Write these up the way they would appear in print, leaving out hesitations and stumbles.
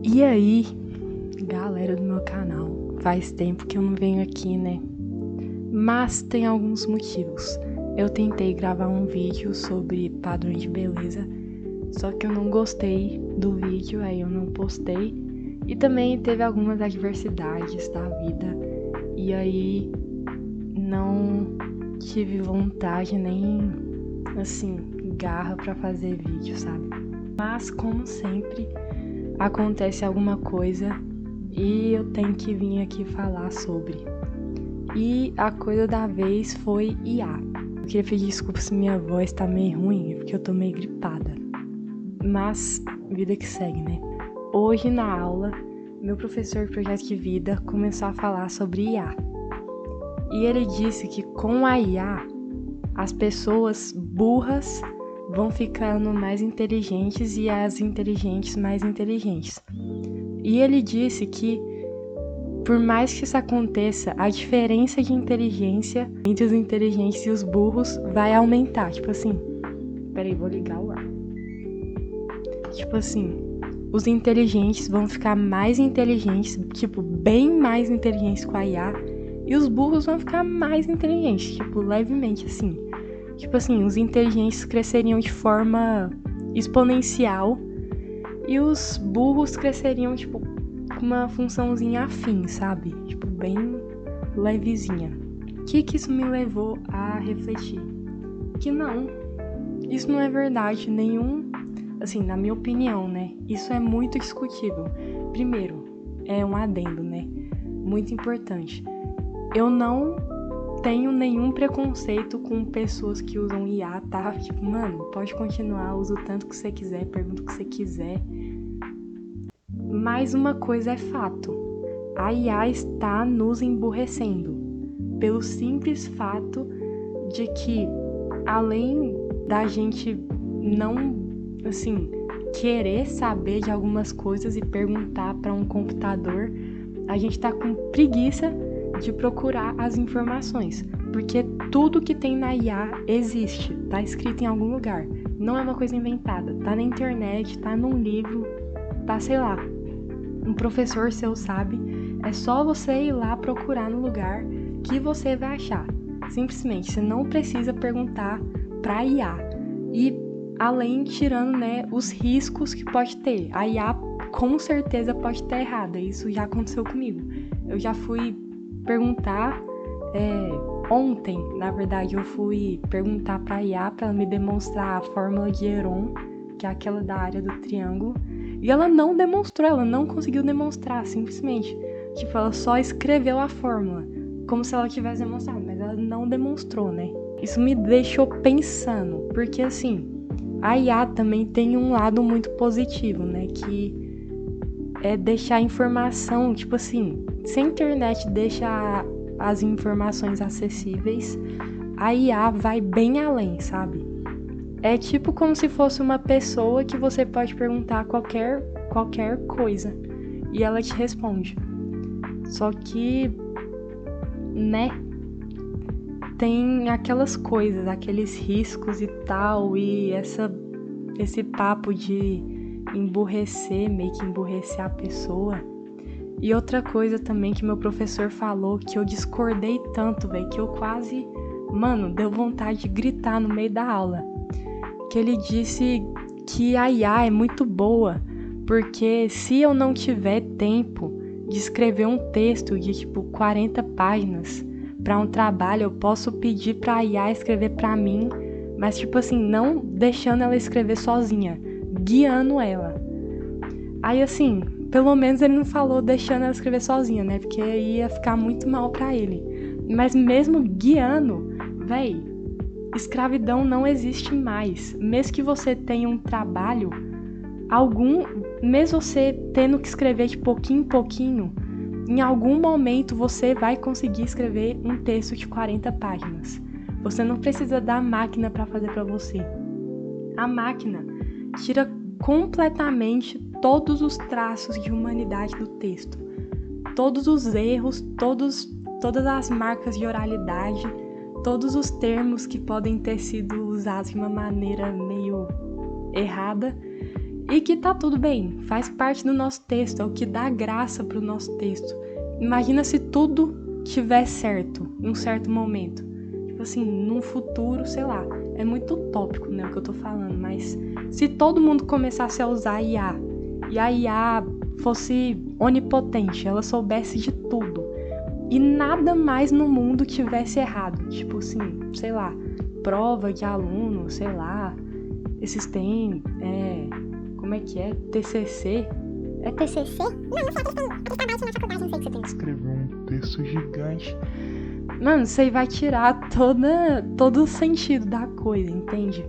E aí, galera do meu canal, faz tempo que eu não venho aqui, né? Mas tem alguns motivos. Eu tentei gravar um vídeo sobre padrões de beleza, só que eu não gostei do vídeo, aí eu não postei. E também teve algumas adversidades da vida, e aí não tive vontade nem, assim, garra pra fazer vídeo, sabe? Mas, como sempre, acontece alguma coisa e eu tenho que vir aqui falar sobre. E a coisa da vez foi IA. Eu queria pedir desculpa se minha voz tá meio ruim, porque eu tô meio gripada. Mas, vida que segue, né? Hoje na aula, meu professor de projeto de vida começou a falar sobre IA. E ele disse que com a IA, as pessoas burras vão ficando mais inteligentes e as inteligentes mais inteligentes. E ele disse que, por mais que isso aconteça, a diferença de inteligência entre os inteligentes e os burros vai aumentar. Tipo assim, peraí, vou ligar o ar. Tipo assim, os inteligentes vão ficar mais inteligentes, tipo, bem mais inteligentes com a IA, e os burros vão ficar mais inteligentes, tipo, levemente assim. Tipo assim, os inteligentes cresceriam de forma exponencial e os burros cresceriam, tipo, com uma funçãozinha afim, sabe? Tipo, bem levezinha. O que isso me levou a refletir? Que não, isso não é verdade nenhum, assim, na minha opinião, né? Isso é muito discutível. Primeiro, é um adendo, né? Muito importante. Eu não tenho nenhum preconceito com pessoas que usam IA, tá? Tipo, mano, pode continuar, usa o tanto que você quiser, pergunta o que você quiser. Mas uma coisa é fato, a IA está nos emburrecendo, pelo simples fato de que, além da gente não, assim, querer saber de algumas coisas e perguntar para um computador, a gente tá com preguiça de procurar as informações, porque tudo que tem na IA existe, tá escrito em algum lugar, não é uma coisa inventada, tá na internet, tá num livro, tá, sei lá, um professor seu sabe, é só você ir lá procurar no lugar que você vai achar. Simplesmente, você não precisa perguntar pra IA. E além, tirando, né, os riscos que pode ter. A IA com certeza pode estar errada, isso já aconteceu comigo. Eu já fui perguntar, ontem, na verdade, eu fui perguntar pra IA pra ela me demonstrar a fórmula de Heron, que é aquela da área do triângulo. E ela não demonstrou, ela não conseguiu demonstrar, simplesmente. Tipo, ela só escreveu a fórmula, como se ela tivesse demonstrado, mas ela não demonstrou, né? Isso me deixou pensando, porque assim, a IA também tem um lado muito positivo, né? Que é deixar a informação, tipo assim, se a internet deixa as informações acessíveis, a IA vai bem além, sabe? É tipo como se fosse uma pessoa que você pode perguntar qualquer coisa e ela te responde. Só que, né, tem aquelas coisas, aqueles riscos e tal, e esse papo de emburrecer, meio que emburrecer a pessoa. E outra coisa também que meu professor falou, que eu discordei tanto, velho, que eu quase, mano, deu vontade de gritar no meio da aula. Que ele disse que a IA é muito boa, porque se eu não tiver tempo de escrever um texto de tipo 40 páginas para um trabalho, eu posso pedir para a IA escrever para mim, mas tipo assim, não deixando ela escrever sozinha, guiando ela. Aí assim, pelo menos ele não falou deixando ela escrever sozinha, né? Porque ia ficar muito mal para ele. Mas mesmo guiando, véi, escravidão não existe mais. Mesmo que você tenha um trabalho, mesmo você tendo que escrever de pouquinho em pouquinho, em algum momento você vai conseguir escrever um texto de 40 páginas. Você não precisa da máquina para fazer para você. A máquina tira completamente todos os traços de humanidade do texto. Todos os erros, todas as marcas de oralidade, todos os termos que podem ter sido usados de uma maneira meio errada, E que tá tudo bem, faz parte do nosso texto, é o que dá graça pro nosso texto. Imagina se tudo tiver certo em um certo momento. Tipo assim, num futuro, sei lá, é muito utópico, né, o que eu tô falando, mas se todo mundo começasse a usar a IA, e a IA fosse onipotente, ela soubesse de tudo, e nada mais no mundo tivesse errado, tipo assim, sei lá, prova de aluno, sei lá, esses tem, como é que é? TCC? É TCC? Não sei, eles trabalham na faculdade, não sei o que você tem. Escrever um texto gigante. Mano, isso aí vai tirar todo o sentido da coisa, entende?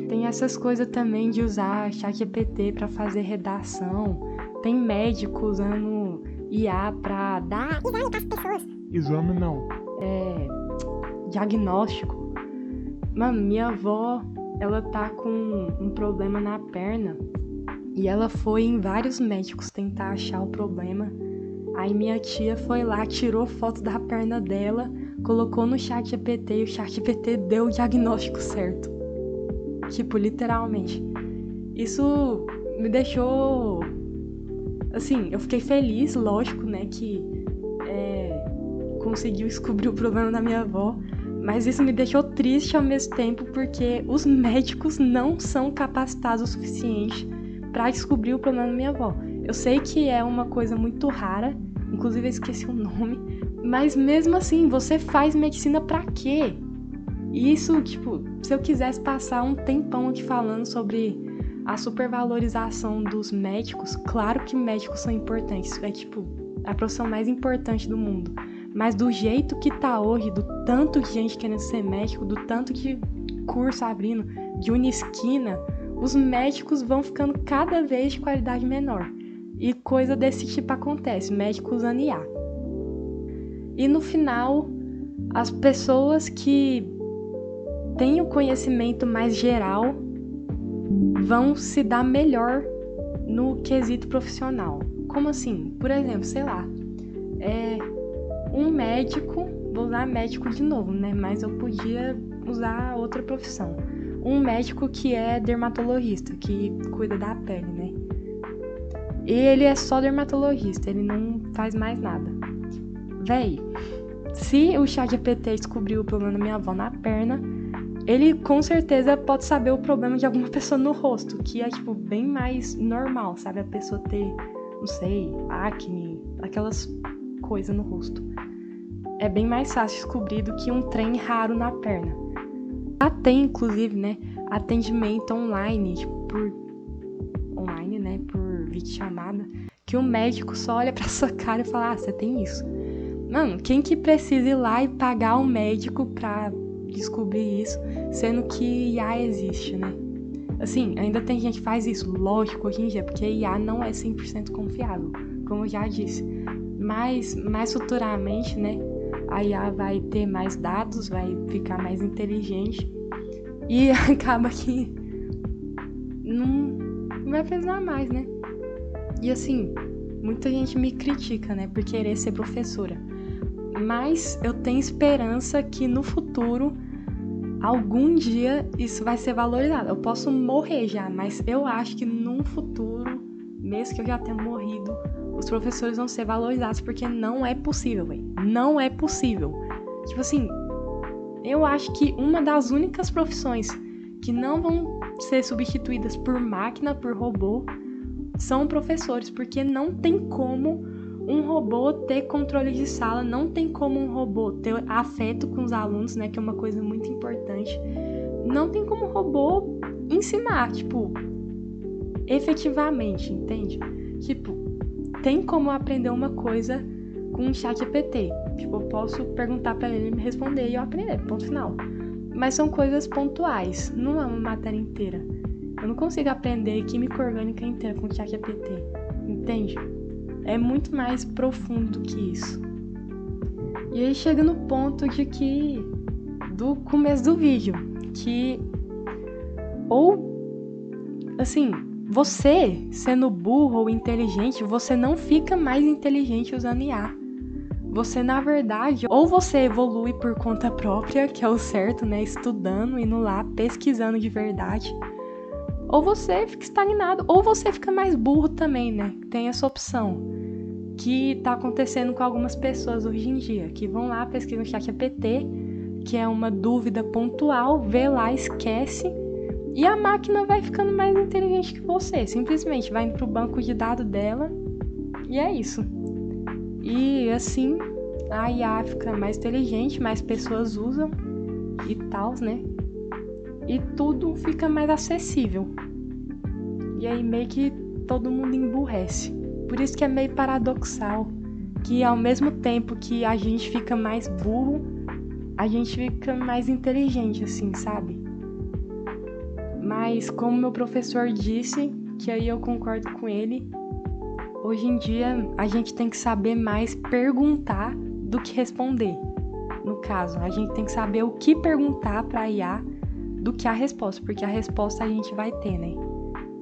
Tem essas coisas também de usar ChatGPT pra fazer redação. Tem médico usando IA pra dar exame pras pessoas. Exame não. Diagnóstico. Mano, minha avó, ela tá com um problema na perna e ela foi em vários médicos tentar achar o problema. Aí minha tia foi lá, tirou foto da perna dela, colocou no ChatGPT e o ChatGPT deu o diagnóstico certo. Tipo, literalmente. Isso me deixou... Assim, eu fiquei feliz, lógico, né, que conseguiu descobrir o problema da minha avó, mas isso me deixou triste ao mesmo tempo porque os médicos não são capacitados o suficiente para descobrir o problema da minha avó. Eu sei que é uma coisa muito rara, inclusive eu esqueci o nome, mas mesmo assim, você faz medicina pra quê? E isso, tipo, se eu quisesse passar um tempão aqui falando sobre a supervalorização dos médicos, claro que médicos são importantes, é tipo a profissão mais importante do mundo. Mas do jeito que tá hoje, do tanto de gente querendo ser médico, do tanto de curso abrindo, de Unisquina, os médicos vão ficando cada vez de qualidade menor. E coisa desse tipo acontece, médico usando IA. E no final, as pessoas que têm o conhecimento mais geral vão se dar melhor no quesito profissional. Como assim? Por exemplo, sei lá, um médico, vou usar médico de novo, né? Mas eu podia usar outra profissão. Um médico que é dermatologista, que cuida da pele, né? E ele é só dermatologista, ele não faz mais nada. Véi, se o ChatGPT descobriu o problema da minha avó na perna, ele com certeza pode saber o problema de alguma pessoa no rosto, que é, tipo, bem mais normal, sabe? A pessoa ter, não sei, acne, aquelas coisas no rosto. É bem mais fácil descobrir do que um trem raro na perna. Já tem, inclusive, né, atendimento online, tipo, por videochamada, que o médico só olha pra sua cara e fala, você tem isso. Mano, quem que precisa ir lá e pagar um médico pra descobrir isso, sendo que IA existe, né? Assim, ainda tem gente que faz isso, lógico, hoje em dia, porque IA não é 100% confiável, como eu já disse. Mas, mais futuramente, né, a IA vai ter mais dados, vai ficar mais inteligente e acaba que não vai precisar mais, né? E assim, muita gente me critica, né, por querer ser professora. Mas eu tenho esperança que no futuro, algum dia, isso vai ser valorizado. Eu posso morrer já, mas eu acho que num futuro, mesmo que eu já tenha morrido, os professores vão ser valorizados, porque não é possível, velho. Não é possível. Tipo assim, eu acho que uma das únicas profissões que não vão ser substituídas por máquina, por robô, são professores, porque não tem como um robô ter controle de sala, não tem como um robô ter afeto com os alunos, né, que é uma coisa muito importante. Não tem como um robô ensinar, tipo, efetivamente, entende? Tipo, tem como aprender uma coisa com um ChatGPT. Tipo, eu posso perguntar pra ele me responder e eu aprender, ponto final. Mas são coisas pontuais, não é uma matéria inteira. Eu não consigo aprender química orgânica inteira com o ChatGPT, entende? É muito mais profundo do que isso. E aí chega no ponto de que, do começo do vídeo, que ou, assim, você, sendo burro ou inteligente, você não fica mais inteligente usando IA. Você, na verdade, ou você evolui por conta própria, que é o certo, né? Estudando, indo lá, pesquisando de verdade. ou você fica estagnado, ou você fica mais burro também, né? Tem essa opção, que tá acontecendo com algumas pessoas hoje em dia, que vão lá, pesquisam no ChatGPT, que é uma dúvida pontual, vê lá, esquece, e a máquina vai ficando mais inteligente que você, simplesmente vai indo pro banco de dados dela, e é isso. E assim, a IA fica mais inteligente, mais pessoas usam e tal, né? E tudo fica mais acessível. E aí meio que todo mundo emburrece. Por isso que é meio paradoxal, que ao mesmo tempo que a gente fica mais burro, a gente fica mais inteligente, assim, sabe? Mas como meu professor disse, que aí eu concordo com ele, hoje em dia a gente tem que saber mais perguntar do que responder. No caso, a gente tem que saber o que perguntar para a IA do que a resposta, porque a resposta a gente vai ter, né?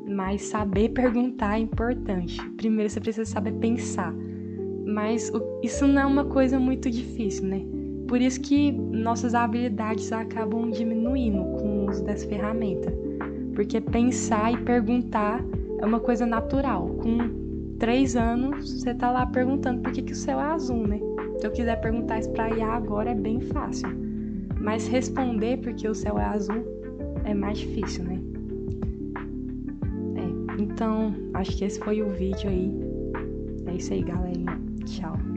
Mas saber perguntar é importante. Primeiro você precisa saber pensar. Mas isso não é uma coisa muito difícil, né? Por isso que nossas habilidades acabam diminuindo com o uso dessa ferramenta. Porque pensar e perguntar é uma coisa natural. Com 3 anos, você tá lá perguntando por que o céu é azul, né? Se eu quiser perguntar isso pra IA agora é bem fácil. Mas responder porque o céu é azul é mais difícil, né? Então, acho que esse foi o vídeo aí. É isso aí, galerinha. Tchau.